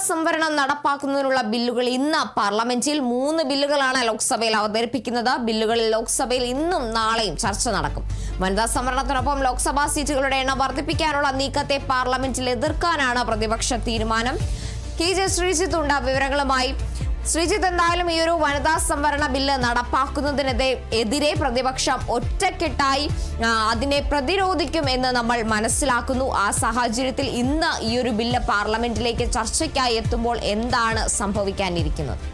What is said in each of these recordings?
സംവരണം നടപ്പാക്കുന്നതിനുള്ള ബില്ലുകൾ ഇന്ന് പാർലമെന്റിൽ 3 ബില്ലുകളാണ് ലോക്സഭയിൽ അവതരിപ്പിക്കുന്നത്. ബില്ലുകളിൽ ലോക്സഭയിൽ ഇന്നും നാളെയും ചർച്ച നടക്കും. വനിതാ സംവരണത്തിനൊപ്പം ലോക്സഭാ സീറ്റുകളുടെ എണ്ണം വർദ്ധിപ്പിക്കാനുള്ള നീക്കത്തെ പാർലമെന്റിൽ എതിർക്കാനാണ് പ്രതിപക്ഷ തീരുമാനം. KJ ശ്രീജിത്ത് ഉണ്ട് വിവരങ്ങളുമായി. ശ്രീജിത്ത്, എന്തായാലും ഈ ഒരു വനിതാ സംവരണ ബില്ല് നടപ്പാക്കുന്നതിനെതിരെ പ്രതിപക്ഷം ഒറ്റക്കെട്ടായി അതിനെ പ്രതിരോധിക്കും എന്ന് നമ്മൾ മനസ്സിലാക്കുന്നു. ആ സാഹചര്യത്തിൽ ഇന്ന് ഈ ഒരു ബില്ല് പാർലമെന്റിലേക്ക് ചർച്ചയ്ക്കായി എത്തുമ്പോൾ എന്താണ് സംഭവിക്കാനിരിക്കുന്നത്?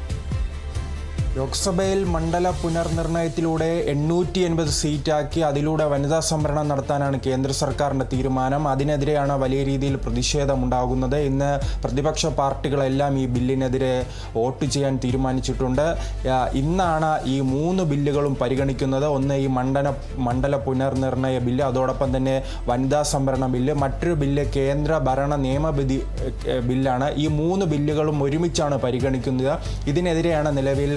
ലോക്സഭയിൽ മണ്ഡല പുനർനിർണയത്തിലൂടെ 880 സീറ്റാക്കി അതിലൂടെ വനിതാ സംവരണം നടത്താനാണ് കേന്ദ്ര സർക്കാരിൻ്റെ തീരുമാനം. അതിനെതിരെയാണ് വലിയ രീതിയിൽ പ്രതിഷേധമുണ്ടാകുന്നത്. ഇന്ന് പ്രതിപക്ഷ പാർട്ടികളെല്ലാം ഈ ബില്ലിനെതിരെ വോട്ട് ചെയ്യാൻ തീരുമാനിച്ചിട്ടുണ്ട്. ഇന്നാണ് ഈ 3 ബില്ലുകളും പരിഗണിക്കുന്നത്. ഒന്ന് ഈ മണ്ഡല പുനർനിർണയ ബില്ല്, അതോടൊപ്പം തന്നെ വനിതാ സംവരണ ബില്ല്, മറ്റൊരു ബില്ല് കേന്ദ്ര ഭരണ നിയമവിധി ബില്ലാണ്. ഈ 3 ബില്ലുകളും ഒരുമിച്ചാണ് പരിഗണിക്കുന്നത്. ഇതിനെതിരെയാണ് നിലവിൽ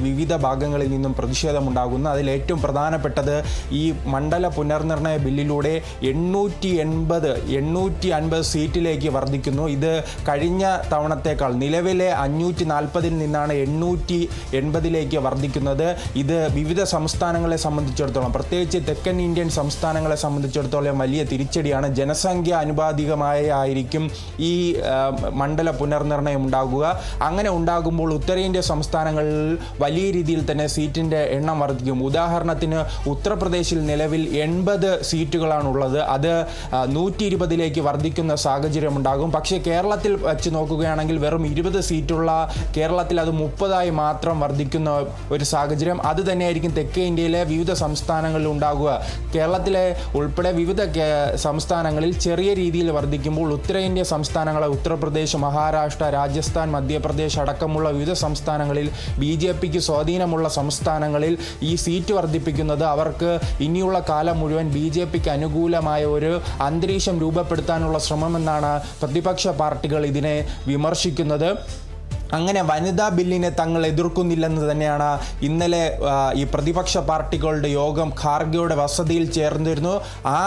വിവിധ ഭാഗങ്ങളിൽ നിന്നും പ്രതിഷേധമുണ്ടാകുന്നു. അതിൽ ഏറ്റവും പ്രധാനപ്പെട്ടത് ഈ മണ്ഡല പുനർനിർണയ ബില്ലിലൂടെ 850 സീറ്റിലേക്ക് വർദ്ധിക്കുന്നു. ഇത് കഴിഞ്ഞ തവണത്തേക്കാൾ നിലവിലെ 540 നിന്നാണ് 880 വർദ്ധിക്കുന്നത്. ഇത് വിവിധ സംസ്ഥാനങ്ങളെ സംബന്ധിച്ചിടത്തോളം, പ്രത്യേകിച്ച് തെക്കൻ ഇന്ത്യൻ സംസ്ഥാനങ്ങളെ സംബന്ധിച്ചിടത്തോളം വലിയ തിരിച്ചടിയാണ്. ജനസംഖ്യ ആയിരിക്കും ഈ മണ്ഡല പുനർനിർണയം ഉണ്ടാകുക. അങ്ങനെ ഉണ്ടാകുമ്പോൾ ഉത്തരേന്ത്യ സംസ്ഥാനങ്ങളിൽ വലിയ രീതിയിൽ തന്നെ സീറ്റിൻ്റെ എണ്ണം വർദ്ധിക്കും. ഉദാഹരണത്തിന് ഉത്തർപ്രദേശിൽ നിലവിൽ 80 സീറ്റുകളാണുള്ളത്. അത് 120 വർദ്ധിക്കുന്ന സാഹചര്യം ഉണ്ടാകും. പക്ഷേ കേരളത്തിൽ വെച്ച് നോക്കുകയാണെങ്കിൽ വെറും 20 സീറ്റുള്ള കേരളത്തിൽ അത് 30 മാത്രം വർദ്ധിക്കുന്ന ഒരു സാഹചര്യം. അത് തന്നെയായിരിക്കും തെക്കേ ഇന്ത്യയിലെ വിവിധ സംസ്ഥാനങ്ങളിൽ ഉണ്ടാകുക. കേരളത്തിലെ ഉൾപ്പെടെ വിവിധ സംസ്ഥാനങ്ങളിൽ ചെറിയ രീതിയിൽ വർദ്ധിക്കുമ്പോൾ ഉത്തരേന്ത്യ സംസ്ഥാനങ്ങളെ ഉത്തർപ്രദേശ്, മഹാരാഷ്ട്ര, രാജസ്ഥാൻ, മധ്യപ്രദേശ് അടക്കമുള്ള വിവിധ സംസ്ഥാനങ്ങളിൽ BJPക്ക് സ്വാധീനമുള്ള സംസ്ഥാനങ്ങളിൽ ഈ സീറ്റ് വർദ്ധിപ്പിക്കുന്നത് അവർക്ക് ഇനിയുള്ള കാലം മുഴുവൻ BJPക്ക് അനുകൂലമായ ഒരു അന്തരീക്ഷം രൂപപ്പെടുത്താനുള്ള ശ്രമമെന്നാണ് പ്രതിപക്ഷ പാർട്ടികൾ ഇതിനെ വിമർശിക്കുന്നത്. അങ്ങനെ വനിതാ ബില്ലിനെ തങ്ങൾ എതിർക്കുന്നില്ലെന്ന് തന്നെയാണ് ഇന്നലെ ഈ പ്രതിപക്ഷ പാർട്ടികളുടെ യോഗം ഖാർഗെയുടെ വസതിയിൽ ചേർന്നിരുന്നു. ആ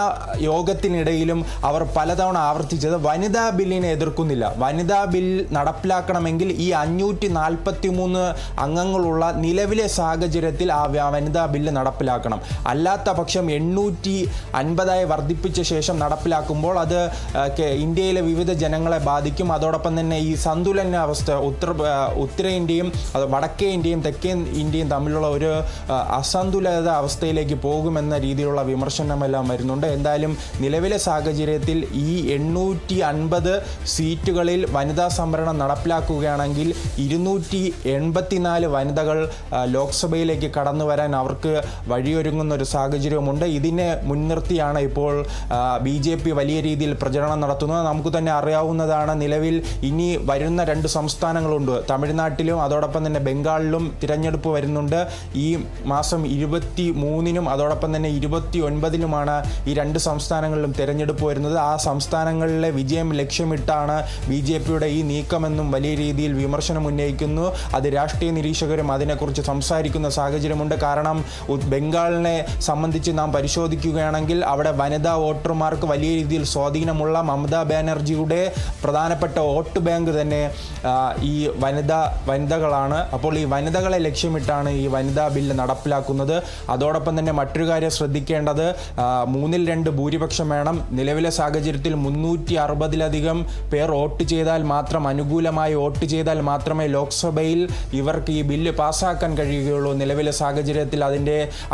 യോഗത്തിനിടയിലും അവർ പലതവണ ആവർത്തിച്ചത് വനിതാ ബില്ലിനെ എതിർക്കുന്നില്ല. വനിതാ ബിൽ നടപ്പിലാക്കണമെങ്കിൽ ഈ 543 അംഗങ്ങളുള്ള നിലവിലെ സാഹചര്യത്തിൽ ആ വനിതാ ബില്ല് നടപ്പിലാക്കണം. അല്ലാത്ത പക്ഷം 850 വർദ്ധിപ്പിച്ച ശേഷം നടപ്പിലാക്കുമ്പോൾ അത് ഇന്ത്യയിലെ വിവിധ ജനങ്ങളെ ബാധിക്കും. അതോടൊപ്പം തന്നെ ഈ സന്തുലനാവസ്ഥ ഉത്തരേന്ത്യയും വടക്കേ ഇന്ത്യയും തെക്കേ ഇന്ത്യയും തമ്മിലുള്ള ഒരു അസന്തുലിത അവസ്ഥയിലേക്ക് പോകുമെന്ന രീതിയിലുള്ള വിമർശനമെല്ലാം വരുന്നുണ്ട്. എന്തായാലും നിലവിലെ സാഹചര്യത്തിൽ ഈ 850 സീറ്റുകളിൽ വനിതാ സംവരണം നടപ്പിലാക്കുകയാണെങ്കിൽ 284 വനിതകൾ ലോക്സഭയിലേക്ക് കടന്നു വരാൻ അവർക്ക് വഴിയൊരുങ്ങുന്ന ഒരു സാഹചര്യമുണ്ട്. ഇതിനെ മുൻനിർത്തിയാണ് ഇപ്പോൾ BJP വലിയ രീതിയിൽ പ്രചരണം നടത്തുന്നത്. നമുക്ക് തന്നെ അറിയാവുന്നതാണ്, നിലവിൽ ഇനി വരുന്ന 2 സംസ്ഥാനങ്ങളുണ്ട്. തമിഴ്നാട്ടിലും അതോടൊപ്പം തന്നെ ബംഗാളിലും തിരഞ്ഞെടുപ്പ് വരുന്നുണ്ട്. ഈ മാസം 23-നും അതോടൊപ്പം തന്നെ 29-നുമാണ് ഈ 2 സംസ്ഥാനങ്ങളിലും തിരഞ്ഞെടുപ്പ് വരുന്നത്. ആ സംസ്ഥാനങ്ങളിലെ വിജയം ലക്ഷ്യമിട്ടാണ് BJPയുടെ ഈ നീക്കമെന്നും വലിയ രീതിയിൽ വിമർശനം ഉന്നയിക്കുന്നു. അത് രാഷ്ട്രീയ നിരീക്ഷകരും അതിനെക്കുറിച്ച് സംസാരിക്കുന്ന സാഹചര്യമുണ്ട്. കാരണം ബംഗാളിനെ സംബന്ധിച്ച് നാം പരിശോധിക്കുകയാണെങ്കിൽ അവിടെ വനിതാ വോട്ടർമാർക്ക് വലിയ രീതിയിൽ സ്വാധീനമുള്ള മമതാ ബാനർജിയുടെ പ്രധാനപ്പെട്ട വോട്ട് ബാങ്ക് തന്നെ ഈ വനിതകളാണ്. അപ്പോൾ ഈ വനിതകളെ ലക്ഷ്യമിട്ടാണ് ഈ വനിതാ ബില്ല് നടപ്പിലാക്കുന്നത്. അതോടൊപ്പം തന്നെ മറ്റൊരു കാര്യം ശ്രദ്ധിക്കേണ്ടത്, 3/2 ഭൂരിപക്ഷം വേണം. നിലവിലെ സാഹചര്യത്തിൽ 360-ലധികം പേർ വോട്ട് ചെയ്താൽ മാത്രം, അനുകൂലമായി വോട്ട് ചെയ്താൽ മാത്രമേ ലോക്സഭയിൽ ഇവർക്ക് ഈ ബില്ല് പാസ്സാക്കാൻ കഴിയുകയുള്ളൂ. നിലവിലെ സാഹചര്യത്തിൽ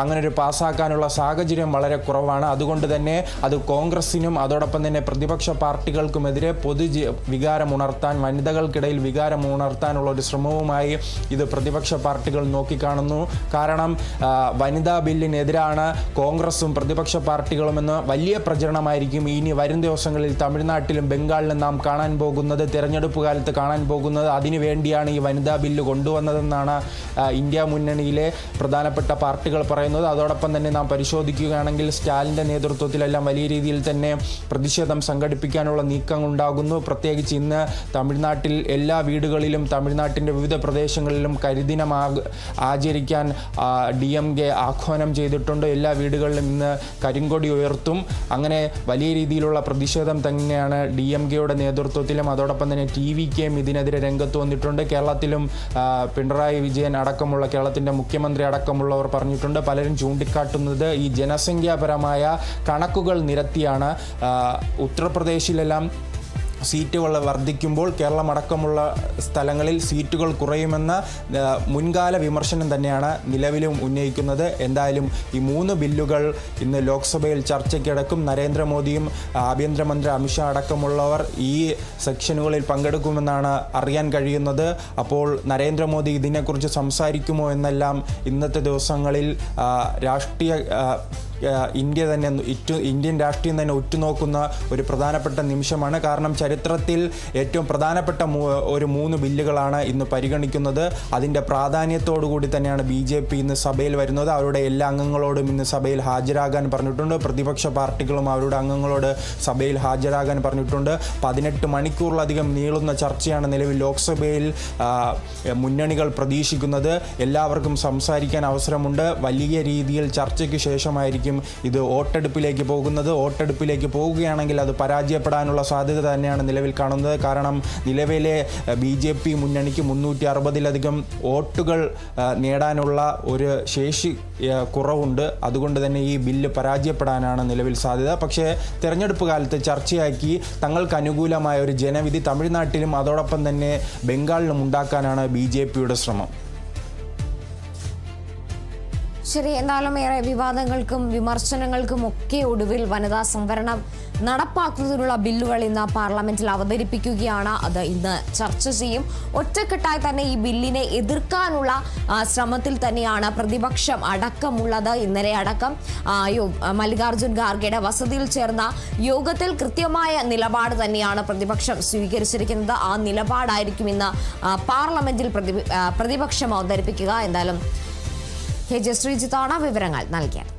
അങ്ങനെ ഒരു പാസ്സാക്കാനുള്ള സാഹചര്യം വളരെ കുറവാണ്. അതുകൊണ്ട് തന്നെ അത് കോൺഗ്രസിനും അതോടൊപ്പം തന്നെ പ്രതിപക്ഷ പാർട്ടികൾക്കുമെതിരെ വികാരമുണർത്താൻ, വനിതകൾക്കിടയിൽ വികാരമുണർത്താനുള്ള ഒരു ശ്രമവുമായി ഇത് പ്രതിപക്ഷ പാർട്ടികൾ നോക്കിക്കാണുന്നു. കാരണം വനിതാ ബില്ലിനെതിരാണ് കോൺഗ്രസും പ്രതിപക്ഷ പാർട്ടികളുമെന്ന് വലിയ പ്രചരണമായിരിക്കും ഇനി വരും ദിവസങ്ങളിൽ തമിഴ്നാട്ടിലും ബംഗാളിലും നാം കാണാൻ പോകുന്നത്, തിരഞ്ഞെടുപ്പ് കാലത്ത് കാണാൻ പോകുന്നത്. അതിനുവേണ്ടിയാണ് ഈ വനിതാ ബില്ല് കൊണ്ടുവന്നതെന്നാണ് ഇന്ത്യ മുന്നണിയിലെ പ്രധാനപ്പെട്ട പാർട്ടികൾ പറയുന്നത്. അതോടൊപ്പം തന്നെ നാം പരിശോധിക്കുകയാണെങ്കിൽ സ്റ്റാലിൻ്റെ നേതൃത്വത്തിലെല്ലാം വലിയ രീതിയിൽ തന്നെ പ്രതിഷേധം സംഘടിപ്പിക്കാനുള്ള നീക്കം ഉണ്ടാകുന്നു. പ്രത്യേകിച്ച് ഇന്ന് തമിഴ്നാട്ടിൽ എല്ലാ വീടുകളിലും ജില്ലകളിലും തമിഴ്നാട്ടിൻ്റെ വിവിധ പ്രദേശങ്ങളിലും കരിദിനം ആചരിക്കാൻ DMK ആഹ്വാനം ചെയ്തിട്ടുണ്ട്. എല്ലാ വീടുകളിലും ഇന്ന് കരിങ്കൊടി ഉയർത്തും. അങ്ങനെ വലിയ രീതിയിലുള്ള പ്രതിഷേധം തന്നെയാണ് DMKയുടെ നേതൃത്വത്തിലും അതോടൊപ്പം തന്നെ TVKയും ഇതിനെതിരെ രംഗത്ത് വന്നിട്ടുണ്ട്. കേരളത്തിലും പിണറായി വിജയൻ അടക്കമുള്ള കേരളത്തിൻ്റെ മുഖ്യമന്ത്രി അടക്കമുള്ളവർ പറഞ്ഞിട്ടുണ്ട്. പലരും ചൂണ്ടിക്കാട്ടുന്നത് ഈ ജനസംഖ്യാപരമായ കണക്കുകൾ നിരത്തിയാണ്. ഉത്തർപ്രദേശിലെല്ലാം സീറ്റുകൾ വർദ്ധിക്കുമ്പോൾ കേരളമടക്കമുള്ള സ്ഥലങ്ങളിൽ സീറ്റുകൾ കുറയുമെന്ന മുൻകാല വിമർശനം തന്നെയാണ് നിലവിലും ഉന്നയിക്കുന്നത്. എന്തായാലും ഈ 3 ബില്ലുകൾ ഇന്ന് ലോക്സഭയിൽ ചർച്ചയ്ക്കിടക്കും. നരേന്ദ്രമോദിയും ആഭ്യന്തരമന്ത്രി അമിത്ഷാ അടക്കമുള്ളവർ ഈ സെക്ഷനുകളിൽ പങ്കെടുക്കുമെന്നാണ് അറിയാൻ കഴിയുന്നത്. അപ്പോൾ നരേന്ദ്രമോദി ഇതിനെക്കുറിച്ച് സംസാരിക്കുമോ എന്നെല്ലാം ഇന്നത്തെ ദിവസങ്ങളിൽ ഇന്ത്യൻ രാഷ്ട്രീയം തന്നെ ഉറ്റുനോക്കുന്ന ഒരു പ്രധാനപ്പെട്ട നിമിഷമാണ്. കാരണം ചരിത്രത്തിൽ ഏറ്റവും പ്രധാനപ്പെട്ട ഒരു 3 ബില്ലുകളാണ് ഇന്ന് പരിഗണിക്കുന്നത്. അതിൻ്റെ പ്രാധാന്യത്തോടു കൂടി തന്നെയാണ് BJP ഇന്ന് സഭയിൽ വരുന്നത്. അവരുടെ എല്ലാ അംഗങ്ങളോടും ഇന്ന് സഭയിൽ ഹാജരാകാൻ പറഞ്ഞിട്ടുണ്ട്. പ്രതിപക്ഷ പാർട്ടികളും അവരുടെ അംഗങ്ങളോട് സഭയിൽ ഹാജരാകാൻ പറഞ്ഞിട്ടുണ്ട്. 18 മണിക്കൂറിലധികം നീളുന്ന ചർച്ചയാണ് നിലവിൽ ലോക്സഭയിൽ മുന്നണികൾ പ്രതീക്ഷിക്കുന്നത്. എല്ലാവർക്കും സംസാരിക്കാൻ അവസരമുണ്ട്. വലിയ രീതിയിൽ ചർച്ചയ്ക്ക് ശേഷമായിരിക്കും ഇത് വോട്ടെടുപ്പിലേക്ക് പോകുന്നത്. വോട്ടെടുപ്പിലേക്ക് പോവുകയാണെങ്കിൽ അത് പരാജയപ്പെടാനുള്ള സാധ്യത തന്നെയാണ് നിലവിൽ കാണുന്നത്. കാരണം നിലവിലെ BJP മുന്നണിക്ക് 360-ലധികം വോട്ടുകൾ നേടാനുള്ള ഒരു ശേഷി കുറവുണ്ട്. അതുകൊണ്ട് തന്നെ ഈ ബില്ല് പരാജയപ്പെടാനാണ് നിലവിൽ സാധ്യത. പക്ഷേ തെരഞ്ഞെടുപ്പ് കാലത്ത് ചർച്ചയാക്കി തങ്ങൾക്ക് അനുകൂലമായ ഒരു ജനവിധി തമിഴ്നാട്ടിലും അതോടൊപ്പം തന്നെ ബംഗാളിലും ഉണ്ടാക്കാനാണ് BJPയുടെ ശ്രമം. ശരി, എന്തായാലും ഏറെ വിവാദങ്ങൾക്കും വിമർശനങ്ങൾക്കും ഒക്കെ ഒടുവിൽ വനിതാ സംവരണം നടപ്പാക്കുന്നതിനുള്ള ബില്ലുകൾ ഇന്ന് പാർലമെന്റിൽ അവതരിപ്പിക്കുകയാണ്. അത് ഇന്ന് ചർച്ച ചെയ്യും. ഒറ്റക്കെട്ടായി തന്നെ ഈ ബില്ലിനെ എതിർക്കാനുള്ള ശ്രമത്തിൽ തന്നെയാണ് പ്രതിപക്ഷം അടക്കമുള്ളത്. ഇന്നലെ അടക്കം മല്ലികാർജ്ജുൻ ഖാർഗെയുടെ വസതിയിൽ ചേർന്ന യോഗത്തിൽ കൃത്യമായ നിലപാട് തന്നെയാണ് പ്രതിപക്ഷം സ്വീകരിച്ചിരിക്കുന്നത്. ആ നിലപാടായിരിക്കും ഇന്ന് പാർലമെന്റിൽ പ്രതിപക്ഷം അവതരിപ്പിക്കുക. എന്തായാലും KJ ശ്രീജിത്താണ് വിവരങ്ങൾ നൽകിയത്.